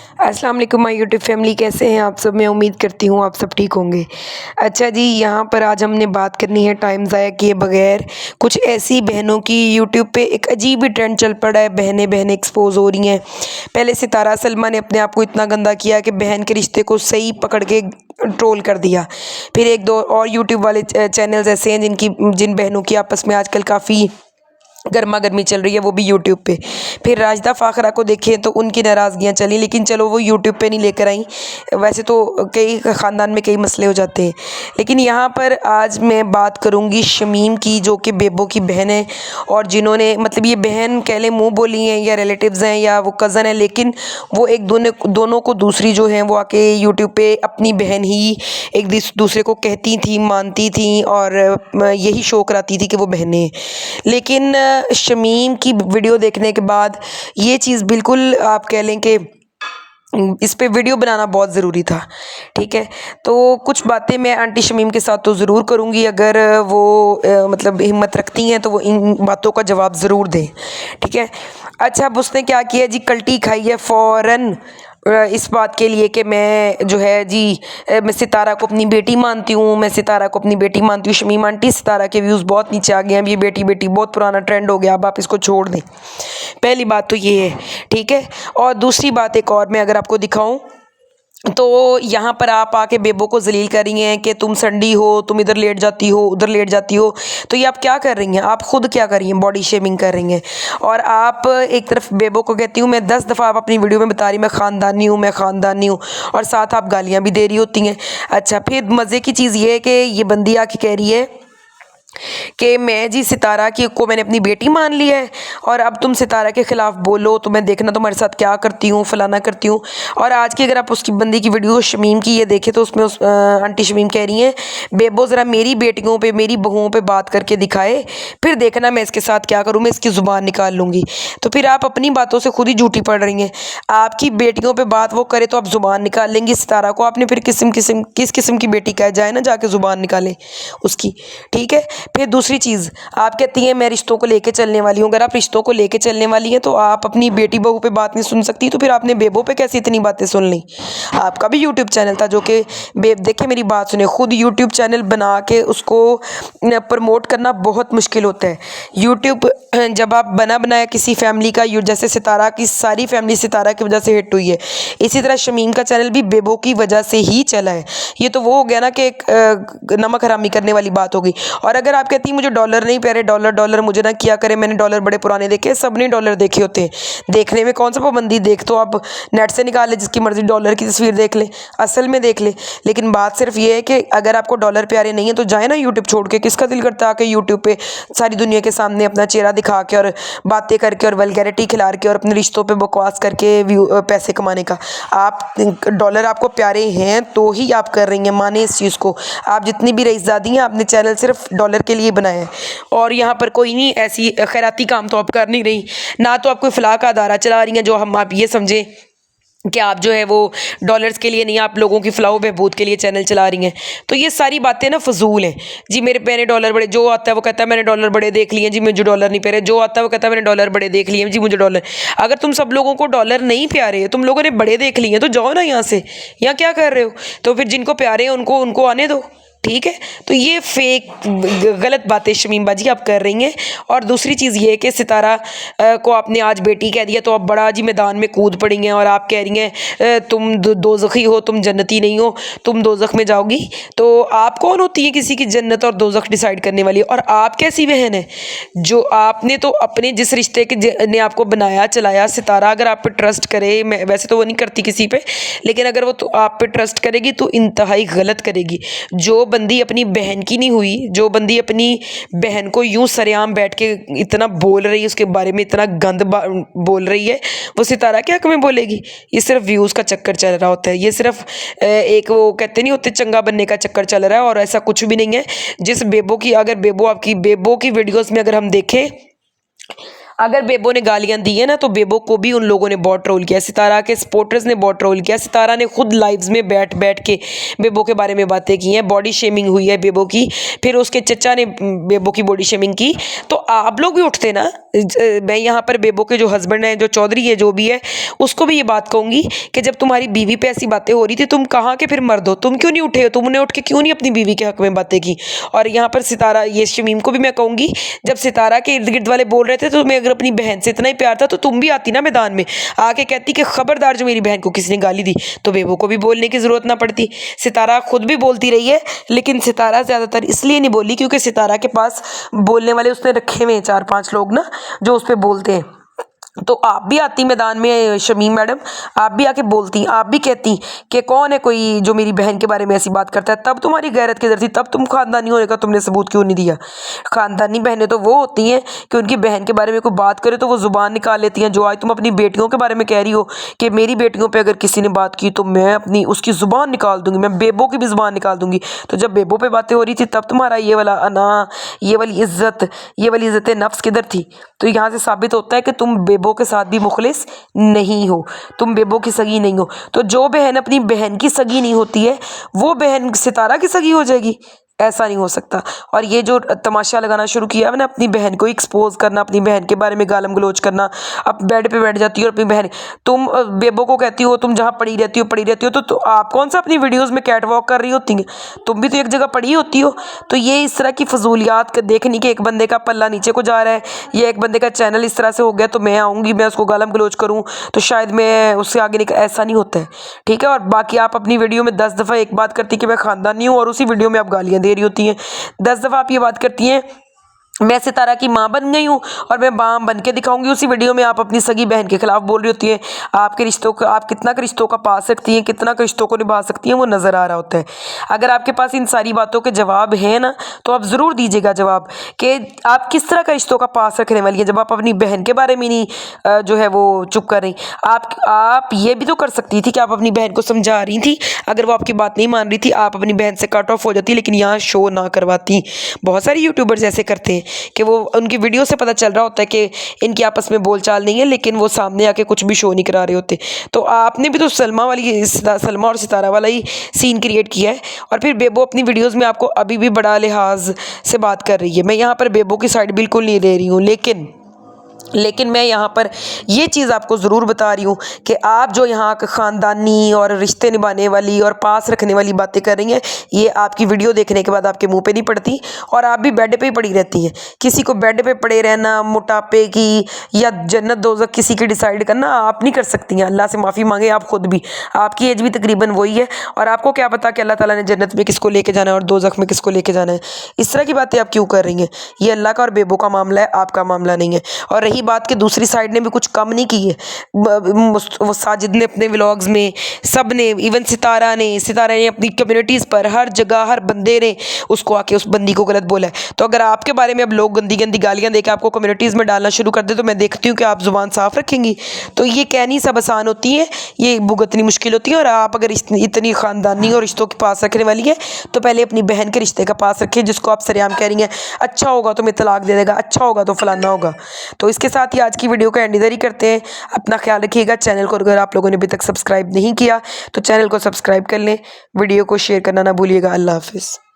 अस्सलाम वालेकुम my YouTube family, कैसे हैं आप सब। मैं उम्मीद करती हूँ आप सब ठीक होंगे। अच्छा जी, यहाँ पर आज हमने बात करनी है टाइम ज़ाया किए बगैर कुछ ऐसी बहनों की। यूट्यूब पे एक अजीब ही ट्रेंड चल पड़ा है, बहनें बहनें एक्सपोज हो रही हैं। पहले सितारा सलमा ने अपने आप को इतना गंदा किया कि बहन के रिश्ते को सही पकड़ के ट्रोल कर दिया। फिर एक दो और यूट्यूब वाले चैनल्स ऐसे हैं जिन बहनों की आपस में आजकल काफ़ी गर्मा गर्मी चल रही है, वो भी यूट्यूब पे। फिर राजदा फाखरा को देखें तो उनकी नाराज़गियाँ चली, लेकिन चलो वो यूट्यूब पे नहीं लेकर आई। वैसे तो कई ख़ानदान में कई मसले हो जाते हैं, लेकिन यहाँ पर आज मैं बात करूँगी शमीम की, जो कि बेबो की बहन है। और जिन्होंने मतलब ये बहन कह लें मुँह बोली हैं या रिलेटिव्स हैं या वो कज़न है, लेकिन वो एक दोनों को दूसरी जो हैं वो आके यूट्यूब पे अपनी बहन ही एक दूसरे को कहती थी, मानती थी और यही शो कराती थी कि वो बहनें हैं। लेकिन शमीम की वीडियो देखने के बाद ये चीज़ बिल्कुल आप कह लें कि इस पे वीडियो बनाना बहुत ज़रूरी था। ठीक है, तो कुछ बातें मैं आंटी शमीम के साथ तो ज़रूर करूँगी, अगर वो मतलब हिम्मत रखती हैं तो वो इन बातों का जवाब ज़रूर दें। ठीक है। अच्छा, अब उसने क्या किया जी, कल्टी खाई है फ़ौरन इस बात के लिए कि मैं जो है जी मैं सितारा को अपनी बेटी मानती हूँ, मैं सितारा को अपनी बेटी मानती हूँ। शमीम आंटी, सितारा के व्यूज़ बहुत नीचे आ गए हैं, अब ये बेटी बेटी बहुत पुराना ट्रेंड हो गया, अब आप इसको छोड़ दें। पहली बात तो ये है। ठीक है। और दूसरी बात एक और मैं अगर आपको दिखाऊं तो यहाँ पर आप आके बेबो को जलील कर रही हैं कि तुम संडी हो, तुम इधर लेट जाती हो, उधर लेट जाती हो। तो ये आप क्या कर रही हैं, आप खुद क्या कर रही हैं, बॉडी शेमिंग कर रही हैं। और आप एक तरफ बेबो को कहती हूँ, मैं 10 दफ़ा आप अपनी वीडियो में बता रही मैं ख़ानदानी हूँ, मैं ख़ानदानी हूँ, और साथ आप गालियाँ भी दे रही होती हैं। अच्छा, फिर मज़े की चीज़ ये है कि ये बंदी आके कह रही है कि मैं जी सितारा की को मैंने अपनी बेटी मान लिया है, और अब तुम सितारा के ख़िलाफ़ बोलो तो मैं देखना तुम्हारे साथ क्या करती हूँ, फलाना करती हूँ। और आज की अगर आप उसकी बंदी की वीडियो शमीम की ये देखें तो उसमें आंटी शमीम कह रही हैं, बेबो ज़रा मेरी बेटियों पे, मेरी बहुओं पे बात करके दिखाए, फिर देखना मैं इसके साथ क्या करूँ, मैं इसकी ज़ुबान निकाल लूँगी। तो फिर आप अपनी बातों से खुद ही झूठी पड़ रही हैं। आपकी बेटियों पे बात वो करे तो आप ज़ुबान निकाल लेंगी, सितारा को आपने फिर किस किस्म की बेटी कहा जाए ना, जाके ज़ुबान निकाले उसकी। ठीक है। फिर दूसरी चीज़, आप कहती हैं मैं रिश्तों को लेके चलने वाली हूँ। अगर आप रिश्तों को लेके चलने वाली हैं तो आप अपनी बेटी बहू पे बात नहीं सुन सकती, तो फिर आपने बेबो पे कैसे इतनी बातें सुन ली। आपका भी यूट्यूब चैनल था जो कि देखिए मेरी बात सुने, खुद यूट्यूब चैनल बना के उसको प्रमोट करना बहुत मुश्किल होता है। यूट्यूब जब आप बना बनाया किसी फैमिली का, जैसे सितारा की सारी फैमिली सितारा की वजह से हिट हुई है, इसी तरह शमीम का चैनल भी बेबो की वजह से ही चला है। ये तो वो हो गया ना कि एक नमक हरामी करने वाली बात होगी। और अगर आप कहती हैं मुझे डॉलर नहीं प्यारे, डॉलर डॉलर मुझे ना किया करे, मैंने डॉलर बड़े पुराने देखे, सब ने डॉलर देखे होते हैं, देखने में कौन सा पाबंदी, देख तो आप नेट से निकाल ले, जिसकी मर्जी डॉलर की तस्वीर देख ले, असल में देख ले। लेकिन बात सिर्फ ये है कि अगर आपको डॉलर प्यारे नहीं है तो जाए ना यूट्यूब छोड़ के। किसका दिल करता है कि यूट्यूब पे सारी दुनिया के सामने अपना चेहरा दिखा के और बातें करके और वल्गैरिटी खिला के और अपने रिश्तों पे बकवास करके पैसे कमाने का। आप डॉलर आपको प्यारे हैं तो ही आप कर रही हैं, माने इस चीज़ को। आप जितनी भी रईसज़ादी हैं, आपने चैनल सिर्फ डॉलर के लिए बनाया है, और यहाँ पर कोई नहीं ऐसी खैराती काम तो आप कर नहीं रही, ना तो आप कोई फलाह का अदारा चला रही हैं जो हम आप ये समझें कि आप जो है वो डॉलर्स के लिए नहीं, आप लोगों की फलाह बहबूद के लिए चैनल चला रही हैं। तो ये सारी बातें ना फजूल हैं जी। मैंने डॉलर बड़े, जो आता है वो कहता है मैंने डॉलर बड़े देख लिए जी, मुझे डॉलर नहीं प्यारे, जो आता है वो कहता है मैंने डॉलर बड़े देख लिए जी, मुझे डॉलर। अगर तुम सब लोगों को डॉलर नहीं प्यारे, तुम लोगों ने बड़े देख लिए तो जाओ ना यहाँ से, यहाँ क्या कर रहे हो। तो फिर जिनको प्यारे हैं उनको आने दो। ठीक है। तो ये फेक गलत बातें शमीम बाजी आप कर रही हैं। और दूसरी चीज़ ये है कि सितारा को आपने आज बेटी कह दिया तो आप बड़ा जी मैदान में कूद पड़ी हैं, और आप कह रही हैं तुम दोज़खी हो, तुम जन्नती नहीं हो, तुम दोज़ख में जाओगी। तो आप कौन होती है किसी की जन्नत और दोज़ख डिसाइड करने वाली। और आप कैसी बहन है जो आपने तो अपने जिस रिश्ते के ने आपको बनाया चलाया, सितारा अगर आप पे ट्रस्ट करे, मैं वैसे तो वो नहीं करती किसी पे, लेकिन अगर वो तो आप पे ट्रस्ट करेगी तो इंतहाई गलत करेगी। जो बंदी अपनी बहन की नहीं हुई, जो बंदी अपनी बहन को यूं सरेआम बैठ के इतना बोल रही है, उसके बारे में इतना गंद बोल रही है, वो सितारा क्या हक में बोलेगी। ये सिर्फ व्यूज़ का चक्कर चल रहा होता है, ये सिर्फ एक वो कहते नहीं होते चंगा बनने का चक्कर चल रहा है, और ऐसा कुछ भी नहीं है। जिस बेबो की, अगर बेबो आपकी बेबो की वीडियोस में अगर हम देखें, अगर बेबो ने गालियां दी है ना तो बेबो को भी उन लोगों ने बहुत ट्रोल किया, सितारा के सपोर्टर्स ने बहुत ट्रोल किया। सितारा ने खुद लाइव्स में बैठ बैठ के बेबो के बारे में बातें की हैं, बॉडी शेमिंग हुई है बेबो की, फिर उसके चचा ने बेबो की बॉडी शेमिंग की। तो आप लोग भी उठते ना। मैं यहाँ पर बेबो के जो हस्बैंड है, जो चौधरी है, जो भी है, उसको भी ये बात कहूँगी कि जब तुम्हारी बीवी पे ऐसी बातें हो रही थी, तुम कहाँ के फिर मर्द हो, तुम क्यों नहीं उठे हो, तुमने उठ के क्यों नहीं अपनी बीवी के हक में बातें की। और यहाँ पर सितारा, ये शमीम को भी मैं कहूँगी, जब सितारा के इर्द गिर्द वाले बोल रहे थे तो तुम्हें अगर अपनी बहन से इतना ही प्यार था तो तुम भी आती ना मैदान में, आके कहती कि खबरदार जो मेरी बहन को किसी ने गाली दी, तो बेबो को भी बोलने की जरूरत ना पड़ती। सितारा खुद भी बोलती रही है, लेकिन सितारा ज़्यादातर इसलिए नहीं बोली क्योंकि सितारा के पास बोलने वाले उसने रखे हुए हैं 4-5 लोग ना, जो उस पर बोलते हैं। तो आप भी आती मैदान में शमीम मैडम, आप भी आके बोलती, आप भी कहती कि कौन है कोई जो मेरी बहन के बारे में ऐसी बात करता है, तब तुम्हारी गैरत किधर थी, तब तुम खानदानी होने का तुमने सबूत क्यों नहीं दिया। खानदानी बहनें तो वो होती हैं कि उनकी बहन के बारे में कोई बात करे तो वो ज़ुबान निकाल लेती हैं। जो आज तुम अपनी बेटियों के बारे में कह रही हो कि मेरी बेटियों पर अगर किसी ने बात की तो मैं अपनी उसकी ज़ुबान निकाल दूंगी, मैं बेबो की भी ज़ुबान निकाल दूंगी। तो जब बेबो पे बातें हो रही थी तब तुम्हारा ये वाला अना, ये वाली इज़्ज़त नफ्स किधर थी। तो यहाँ से साबित होता है कि तुम बेबो के साथ भी मुखलिस नहीं हो, तुम बेबो की सगी नहीं हो। तो जो बहन अपनी बहन की सगी नहीं होती है वो बहन सितारा की सगी हो जाएगी, ऐसा नहीं हो सकता। और ये जो तमाशा लगाना शुरू किया है ना, अपनी बहन को एक्सपोज करना, अपनी बहन के बारे में गालम गलोच करना, अब बेड पे बैठ जाती हो और अपनी बहन, तुम बेबो को कहती हो तुम जहाँ पड़ी रहती हो, तो आप कौन सा अपनी वीडियोस में कैट वॉक कर रही होती हैं, तुम भी तो एक जगह पड़ी होती हो। तो ये इस तरह की फजूलियात देखने के, एक बंदे का पल्ला नीचे को जा रहा है, या एक बंदे का चैनल इस तरह से हो गया तो मैं आऊँगी, मैं उसको गालम गलोच करूँ तो शायद मैं उससे आगे निकल, ऐसा नहीं होता है, ठीक है। और बाकी आप अपनी वीडियो में 10 दफ़ा एक बात करती कि मैं खानदानी हूँ, और उसी वीडियो में आप गालियाँ दे रही होती हैं। 10 दफ़ा आप ये बात करती हैं मैं सितारा की माँ बन गई हूँ और मैं माँ बन के दिखाऊंगी, उसी वीडियो में आप अपनी सगी बहन के खिलाफ बोल रही होती हैं। आपके रिश्तों को, आप कितना के रिश्तों का पा सकती हैं, कितना के रिश्तों को निभा सकती हैं, वो नज़र आ रहा होता है। अगर आपके पास इन सारी बातों के जवाब हैं ना, तो आप ज़रूर दीजिएगा जवाब कि आप किस तरह का रिश्तों का पास रखने वाली हैं, जब आप अपनी बहन के बारे में नहीं जो है वो चुप कर रही। आप ये भी तो कर सकती थी कि आप अपनी बहन को समझा रही थी, अगर वो आपकी बात नहीं मान रही थी आप अपनी बहन से कट ऑफ हो जाती, लेकिन यहाँ शो ना करवाती। बहुत सारे यूट्यूबर्स ऐसे करते हैं कि वो उनकी वीडियो से पता चल रहा होता है कि इनकी आपस में बोलचाल नहीं है, लेकिन वो सामने आके कुछ भी शो नहीं करा रहे होते। तो आपने भी तो सलमा और सितारा वाला ही सीन क्रिएट किया है, और फिर बेबो अपनी वीडियोस में आपको अभी भी बड़ा लिहाज से बात कर रही है। मैं यहाँ पर बेबो की साइड बिल्कुल नहीं ले रही हूँ, लेकिन मैं यहाँ पर ये चीज़ आपको ज़रूर बता रही हूँ कि आप जो यहाँ ख़ानदानी और रिश्ते निभाने वाली और पास रखने वाली बातें कर रही हैं, ये आपकी वीडियो देखने के बाद आपके मुंह पे नहीं पड़ती, और आप भी बेड पे ही पड़ी रहती हैं। किसी को बेड पे पड़े रहना, मोटापे की या जन्नत दोज़ख किसी की डिसाइड करना आप नहीं कर सकती हैं। अल्लाह से माफ़ी मांगे आप खुद भी, आपकी एज भी तकरीबन वही है, और आपको क्या पता कि अल्लाह ताला ने जन्नत में किसको लेके जाना है और दोज़ख में किसको लेके जाना है। इस तरह की बातें आप क्यों कर रही हैं? ये अल्लाह का और बेबो का मामला है, आपका मामला नहीं है। और रही बात कि दूसरी साइड ने भी कुछ कम नहीं की है, वो साजिद ने अपने व्लॉग्स में, सब ने, इवन सितारा ने अपनी कम्युनिटीज़ पर हर जगह हर बंदे ने उसको आके उस बंदी को गलत बोला है। तो अगर आपके बारे में अब लोग गंदी गंदी गालियाँ देकर आपको कम्युनिटीज़ में डालना शुरू कर दे तो मैं देखती हूँ कि आप ज़ुबान साफ़ रखेंगी। तो ये कहनी सब आसान होती है, ये भुगतनी मुश्किल होती है। और आप अगर इतनी ख़ानदानी और रिश्तों के पास रखने वाली है तो पहले अपनी बहन के रिश्ते का पास रखिए, जिसको आप सरेआम कह रही हैं अच्छा होगा तो मैं तलाक दे देगा, अच्छा होगा तो फलाना होगा। तो इसके साथ ही आज की वीडियो को एंड इधर ही करते हैं। अपना ख्याल रखिएगा। चैनल को अगर आप लोगों ने अभी तक सब्सक्राइब नहीं किया तो चैनल को सब्सक्राइब कर लें, वीडियो को शेयर करना ना भूलिएगा। अल्लाह हाफिज़।